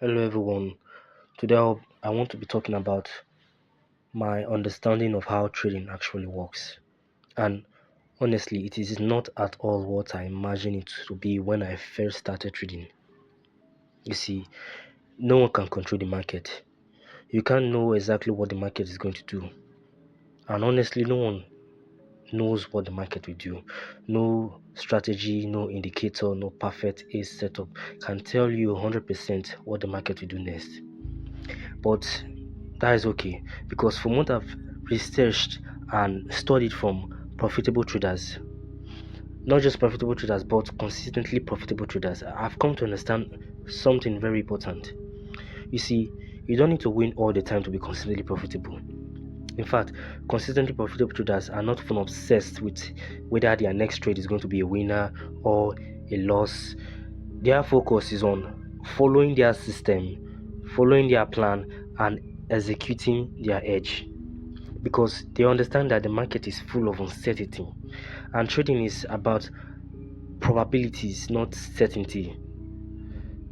Hello everyone. Today I want to be talking about my understanding of how trading actually works. And honestly, it is not at all what I imagined it to be when I first started trading. You see, no one can control the market. You can't know exactly what the market is going to do. And honestly, no one knows what the market will do. No strategy, no indicator, no perfect ace setup can tell you 100% what the market will do next. But that is okay because from what I've researched and studied from profitable traders, not just profitable traders but consistently profitable traders, I've come to understand something very important. You see, you don't need to win all the time to be consistently profitable. In fact, consistently profitable traders are not often obsessed with whether their next trade is going to be a winner or a loss. Their focus is on following their system, following their plan, and executing their edge because they understand that the market is full of uncertainty and trading is about probabilities, not certainty.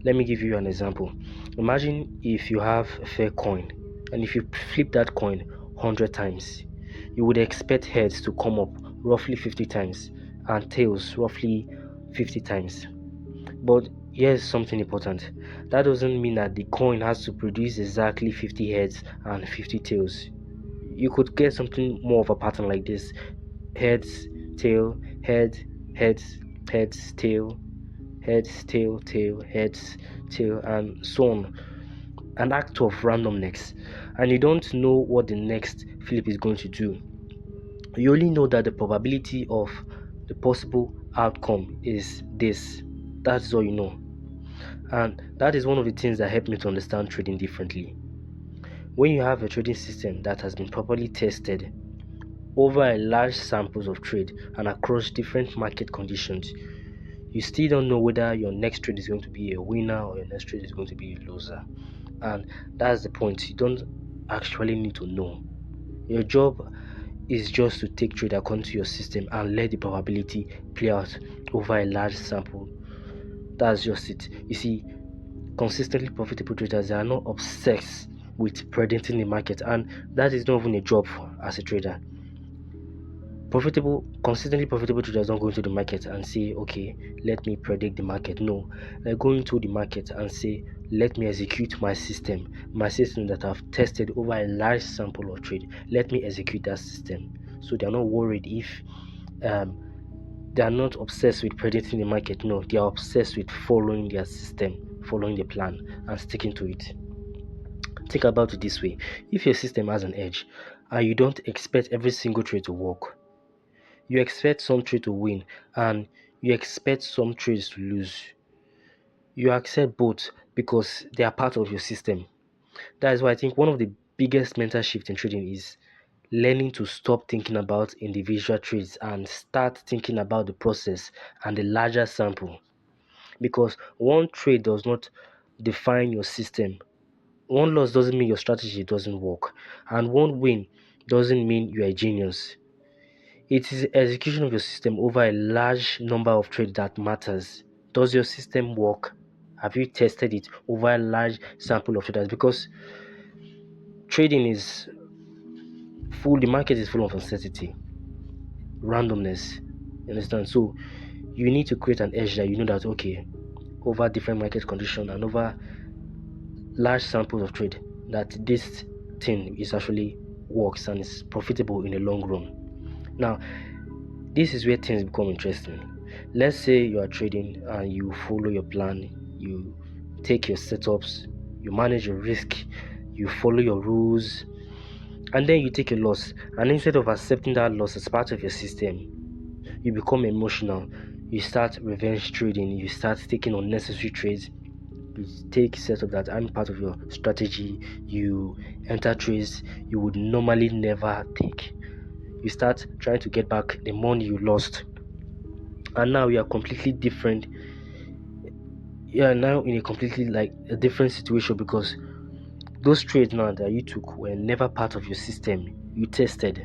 Let me give you an example. Imagine if you have a fair coin and if you flip that coin 100 times, you would expect heads to come up roughly 50 times and tails roughly 50 times. But here's something important. That doesn't mean that the coin has to produce exactly 50 heads and 50 tails. You could get something more of a pattern like this: heads, tail, head, heads, heads, tail, heads, tail, tail, heads, tail, and so on. An act of randomness, and you don't know what the next flip is going to do. You only know that the probability of the possible outcome is this. That's all you know. And that is one of the things that helped me to understand trading differently. When you have a trading system that has been properly tested over a large samples of trade and across different market conditions, you still don't know whether your next trade is going to be a winner or your next trade is going to be a loser. And that's the point. You don't actually need to know. Your job is just to take trade according to your system and let the probability play out over a large sample. That's just it. You see, consistently profitable traders, they are not obsessed with predicting the market, and that is not even a job as a trader. Consistently profitable traders don't go into the market and say, okay, let me predict the market. No, they go into the market and say, let me execute my system that I've tested over a large sample of trade. Let me execute that system. So they're not worried if um, they are not obsessed with predicting the market. No, they are obsessed with following their system, following the plan, and sticking to it. Think about it this way: if your system has an edge and you don't expect every single trade to work, you expect some trade to win and you expect some trades to lose. You accept both because they are part of your system. That is why I think one of the biggest mental shift in trading is learning to stop thinking about individual trades and start thinking about the process and the larger sample. Because one trade does not define your system. One loss doesn't mean your strategy doesn't work, and one win doesn't mean you are a genius. It is the execution of your system over a large number of trades that matters. Does your system work? Have you tested it over a large sample of traders? Because trading is the market is full of uncertainty, randomness. You understand? So you need to create an edge that you know that okay, over different market conditions and over large samples of trade, that this thing is actually works and is profitable in the long run. Now, this is where things become interesting. Let's say you are trading and you follow your plan, you take your setups, you manage your risk, you follow your rules, and then you take a loss. And instead of accepting that loss as part of your system, you become emotional. You start revenge trading, you start taking unnecessary trades, you take setup that aren't part of your strategy, you enter trades you would normally never take. You start trying to get back the money you lost, and now you are completely different. You are now in a completely like a different situation because those trades now that you took were never part of your system. You tested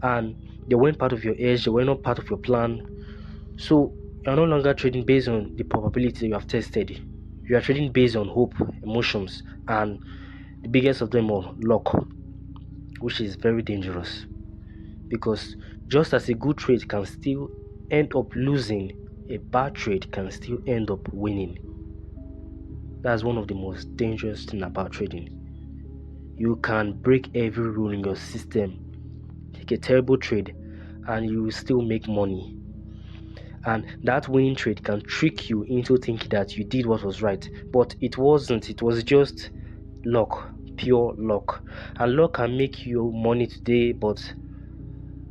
and they weren't part of your edge, they were not part of your plan. So you're no longer trading based on the probability you have tested. You are trading based on hope, emotions, and the biggest of them all, luck, which is very dangerous because just as a good trade can still end up losing, a bad trade can still end up winning. That's one of the most dangerous thing about trading. You can break every rule in your system, take a terrible trade, and you will still make money. And that winning trade can trick you into thinking that you did what was right, but it wasn't. It was just luck, pure luck. And luck can make you money today, but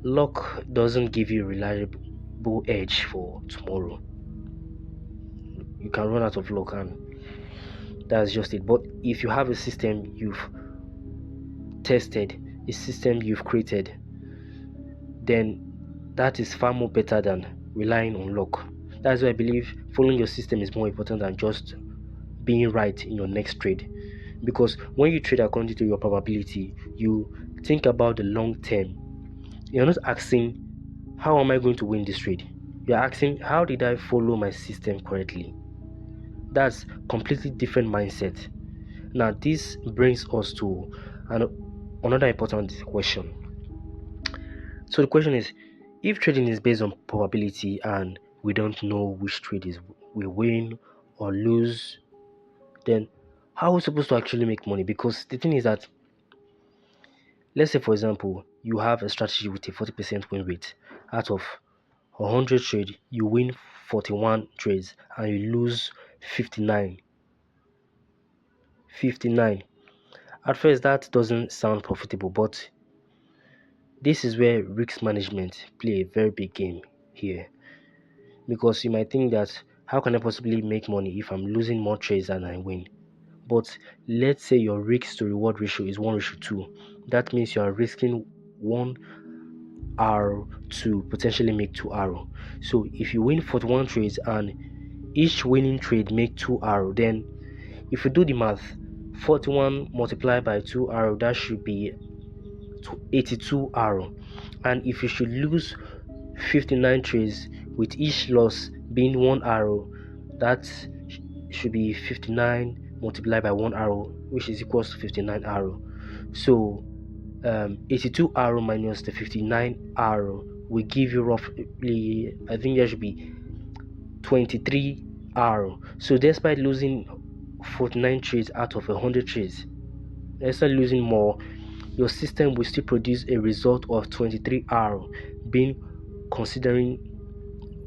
luck doesn't give you a reliable edge for tomorrow. You can run out of luck, and that's just it. But if you have a system you've tested, a system you've created, then that is far more better than relying on luck. That's why I believe following your system is more important than just being right in your next trade. Because when you trade according to your probability, you think about the long term. You're not asking, how am I going to win this trade? You're asking, how did I follow my system correctly? That's completely different mindset. Now, this brings us to another important question. So the question is, if trading is based on probability and we don't know which trade is we win or lose, then how are we supposed to actually make money? Because the thing is that, let's say for example, you have a strategy with a 40% win rate. Out of 100 trades, you win 41 trades and you lose 59. 59. At first, that doesn't sound profitable, but this is where risk management play a very big game here. Because you might think that, how can I possibly make money if I'm losing more trades than I win? But let's say your risk to reward ratio is 1:2. That means you are risking 1 R to potentially make 2 R. So if you win 41 trades and each winning trade make 2 R, then if you do the math, 41 multiplied by 2 R, that should be 82 R. And if you should lose 59 trades with each loss being 1 R, that should be 59 multiplied by 1 R, which is equals to 59 R. So 82 R minus the 59 R will give you roughly, I think there should be 23 R. So despite losing 49 trades out of 100 trades, despite losing more, your system will still produce a result of 23 R, being considering,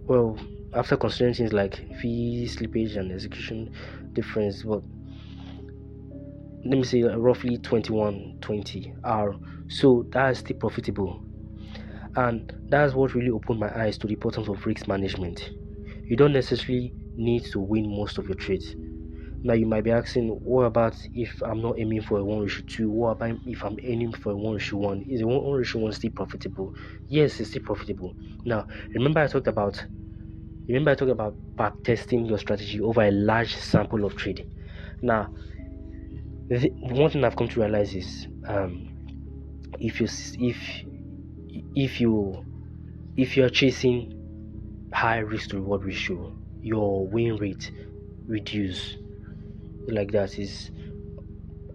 well, after considering things like fee, slippage, and execution difference, but let me say roughly 21-20 R. So that is still profitable, and that's what really opened my eyes to the importance of risk management. You don't necessarily need to win most of your trades. Now you might be asking, what about if I'm not aiming for a 1:2? What about if I'm aiming for a 1:1? Is a 1:1 still profitable? Yes, it's still profitable. Now remember I talked about back testing your strategy over a large sample of trading. Now, one thing I've come to realize is, if you if you if you're chasing high risk to reward ratio, your win rate reduce, like that is,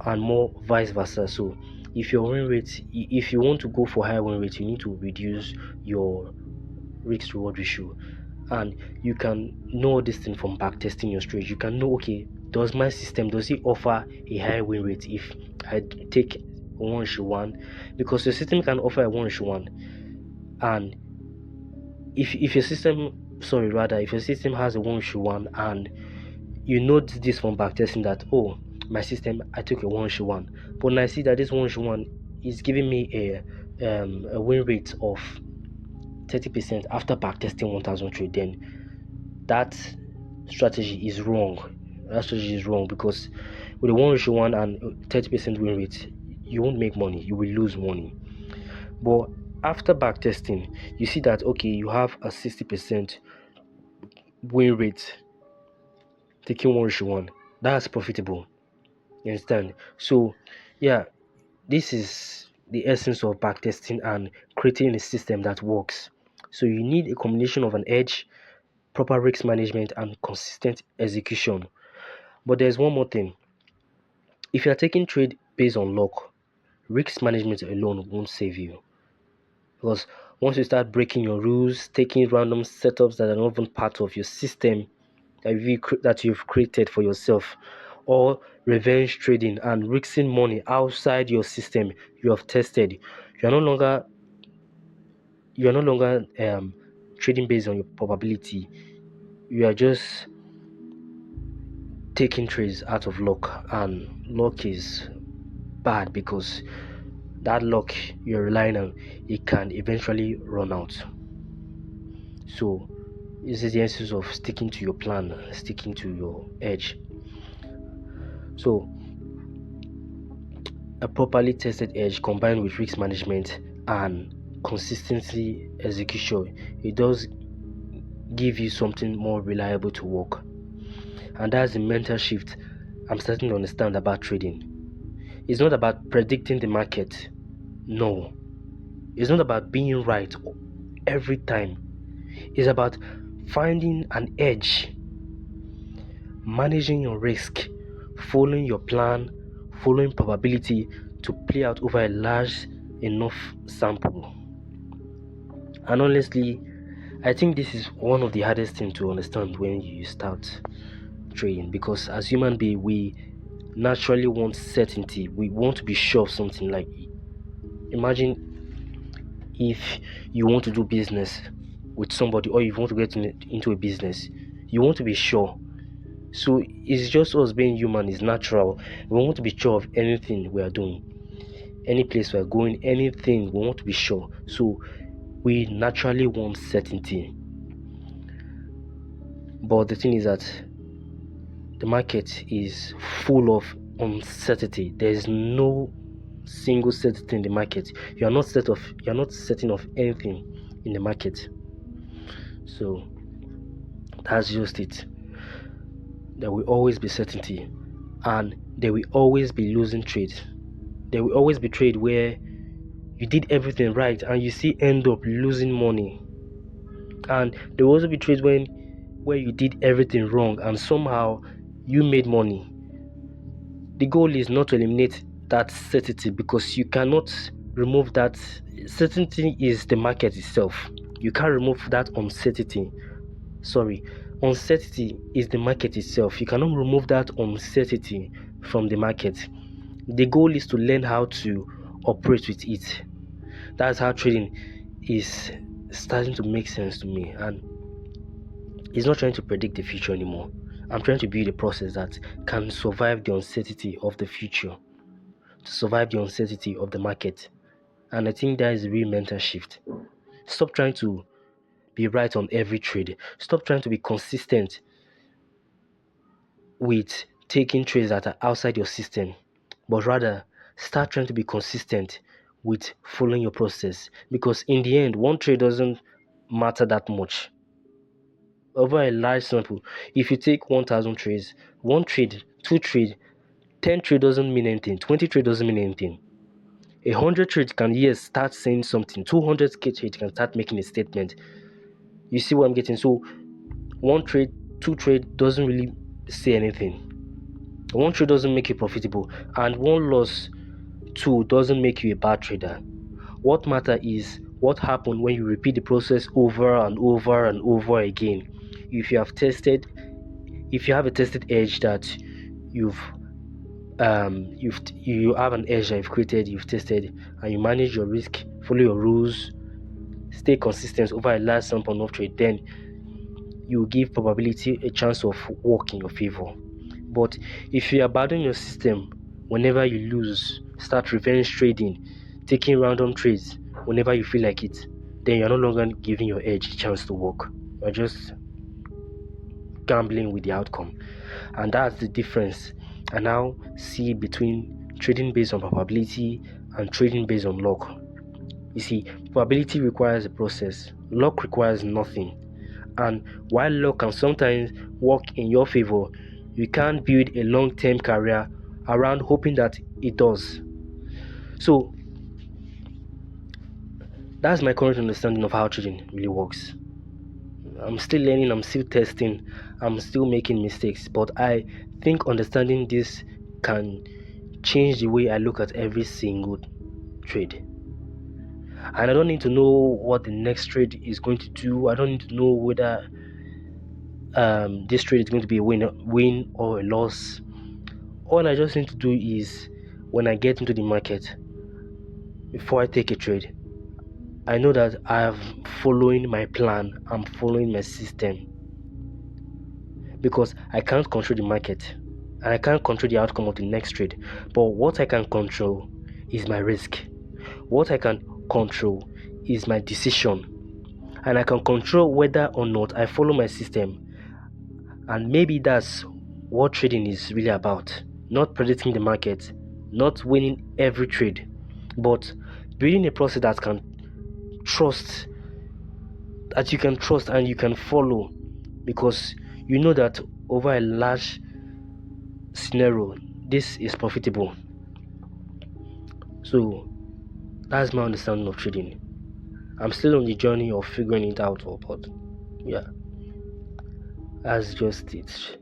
and more vice versa. So if your win rate, if you want to go for high win rate, you need to reduce your risk to reward ratio. And you can know this thing from back testing your strategy. You can know, okay, does my system, does it offer a high win rate if I take 1:1? Because your system can offer a 1:1, and if your system, sorry, rather, if your system has a 1:1 and you note this from backtesting that, oh, my system, I took a 1:1, but when I see that this 1:1 is giving me a win rate of 30% after backtesting 1000 trade, then that strategy is wrong. That strategy is wrong, because with a 1:1 and 30% win rate, you won't make money, you will lose money. But after backtesting, you see that, okay, you have a 60% win rate taking 1:1. That's profitable. You understand? So, yeah, this is the essence of backtesting and creating a system that works. So you need a combination of an edge, proper risk management, and consistent execution. But there's one more thing. If you are taking trade based on luck, risk management alone won't save you. Because once you start breaking your rules, taking random setups that are not even part of your system that you've created for yourself, or revenge trading and risking money outside your system you have tested, you're no longer you're no longer trading based on your probability. You are just taking trades out of luck, and luck is bad because that luck you're relying on, it can eventually run out. So this is the essence of sticking to your plan, sticking to your edge. So a properly tested edge combined with risk management and consistency execution, it does give you something more reliable to work. And that's the mental shift I'm starting to understand about trading. It's not about predicting the market. No. It's not about being right every time. It's about finding an edge, managing your risk, following your plan, following probability to play out over a large enough sample. And honestly, I think this is one of the hardest things to understand when you start trading, because as human beings, we naturally want certainty. We want to be sure of something. Like, imagine if you want to do business with somebody, or you want to get into a business, you want to be sure. So it's just us being human, is natural. We want to be sure of anything we are doing, any place we are going, anything, we want to be sure. So we naturally want certainty. But the thing is that the market is full of uncertainty. There is no single certainty in the market. You're not certain of anything in the market. So that's just it. There will always be certainty, and there will always be losing trades. There will always be trade where you did everything right and you still end up losing money. And there will also be trades where you did everything wrong and somehow you made money. The goal is not to eliminate that certainty, because you cannot remove that. Certainty is the market itself. You can't remove that uncertainty. Sorry, uncertainty is the market itself. You cannot remove that uncertainty from the market. The goal is to learn how to operate with it. That's how trading is starting to make sense to me, and it's not trying to predict the future anymore. I'm trying to build a process that can survive the uncertainty of the future, to survive the uncertainty of the market. And I think that is a real mental shift. Stop trying to be right on every trade. Stop trying to be consistent with taking trades that are outside your system, but rather start trying to be consistent with following your process. Because in the end, one trade doesn't matter that much. Over a large sample, if you take 1,000 trades, one trade, two trade, 10 trade doesn't mean anything, 20 trade doesn't mean anything. 100 trade can, yes, start saying something. 200 trade can start making a statement. You see what I'm getting? So one trade, two trade doesn't really say anything. One trade doesn't make you profitable, and one loss too doesn't make you a bad trader. What matters is what happened when you repeat the process over and over and over again. If you have a tested edge that you have an edge that you've created, you've tested, and you manage your risk, follow your rules, stay consistent over a large sample of trade, then you give probability a chance of work in your favor. But if you abandon your system whenever you lose, start revenge trading, taking random trades whenever you feel like it, then you're no longer giving your edge a chance to work. You're just gambling with the outcome. And that's the difference I now see between trading based on probability and trading based on luck. You see, probability requires a process, luck requires nothing. And while luck can sometimes work in your favor, you can't build a long-term career around hoping that it does. So that's my current understanding of how trading really works. I'm still learning, I'm still testing, I'm still making mistakes, but I think understanding this can change the way I look at every single trade. And I don't need to know what the next trade is going to do. I don't need to know whether this trade is going to be a win or a loss. All I just need to do is, when I get into the market, before I take a trade, I know that I'm following my plan, I'm following my system, because I can't control the market and I can't control the outcome of the next trade. But what I can control is my risk. What I can control is my decision, and I can control whether or not I follow my system. And maybe that's what trading is really about. Not predicting the market, not winning every trade, but building a process that trust you can trust and you can follow, because you know that over a large scenario this is profitable. So that's my understanding of trading. I'm still on the journey of figuring it out, but yeah, that's just it.